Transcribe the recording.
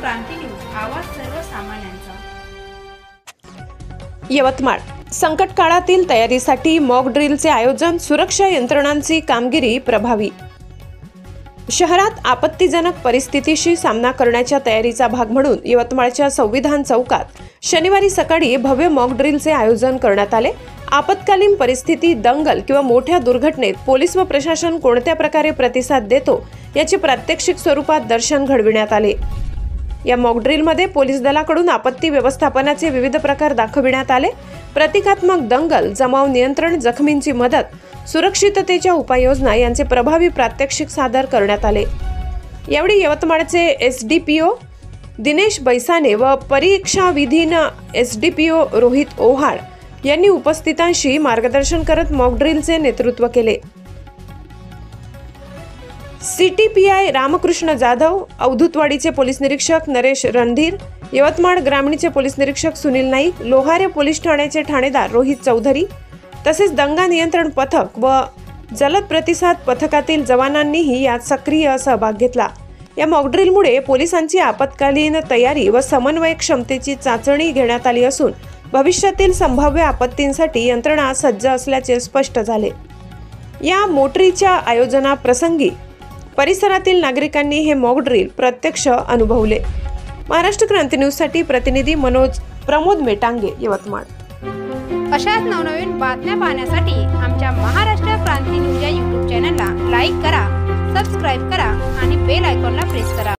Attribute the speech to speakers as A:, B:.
A: क्रांती news, आवाज सर्वसामान्यांचा।
B: यवतमाळ संकट काळातील तयारीसाठी मॉक ड्रिलचे आयोजन, सुरक्षा यंत्रणांची कामगिरी प्रभावी। शहरात आपत्तीजनक परिस्थितीशी सामना करण्याच्या तयारीचा भाग म्हणून यवतमाळच्या संविधान चौकात शनिवारी सकाळी भव्य मॉक ड्रिलचे आयोजन करण्यात आले। आपत्कालीन परिस्थिती, दंगल किंवा मोठ्या दुर्घटनेत पोलीस व प्रशासन कोणत्या प्रकारे प्रतिसाद देतो याचे प्रात्यक्षिक स्वरूपात दर्शन घडविण्यात आले। या मॉक ड्रिलमध्ये पोलीस दलाकडून आपत्ती व्यवस्थापनाचे विविध प्रकार दाखविण्यात आले। प्रतिकात्मक दंगल, जमाव नियंत्रण, जखमींची मदत, सुरक्षिततेच्या उपाययोजना यांचे प्रभावी प्रात्यक्षिक सादर करण्यात आले। यावेळी यवतमाळचे एसडीपीओ दिनेश बैसाने व परीक्षाविधीन एसडीपीओ रोहित ओहाळ यांनी उपस्थितांशी मार्गदर्शन करत मॉक ड्रिलचे नेतृत्व केले। सीटीपीआय रामकृष्ण जाधव, अवधूतवाडीचे पोलीस निरीक्षक नरेश रणधीर, यवतमाळ ग्रामीणचे पोलीस निरीक्षक सुनील नाईक, लोहारे पोलीस ठाण्याचे ठाणेदार रोहित चौधरी तसेच दंगा नियंत्रण पथक व जलद प्रतिसाद पथकातील जवानांनीही यात सक्रिय सहभाग घेतला। या मॉक ड्रिलमुळे पोलिसांची आपत्कालीन तयारी व समन्वय क्षमतेची चाचणी घेण्यात आली असून भविष्यातील संभाव्य आपत्तींसाठी यंत्रणा सज्ज असल्याचे स्पष्ट झाले। या मोटरीच्या आयोजनाप्रसंगी परिसरातील नागरिकांनी हे मॉक ड्रिल प्रत्यक्ष अनुभवले। महाराष्ट्र क्रांती न्यूज साठी प्रतिनिधी प्रमोद मेटांगे, यवतमाळ।
A: अशाच नवनवीन बातम्या पाहण्यासाठी आमच्या महाराष्ट्र क्रांती न्यूज या YouTube चॅनलला लाईक करा, सबस्क्राइब करा आणि बेल आयकॉनला प्रेस करा।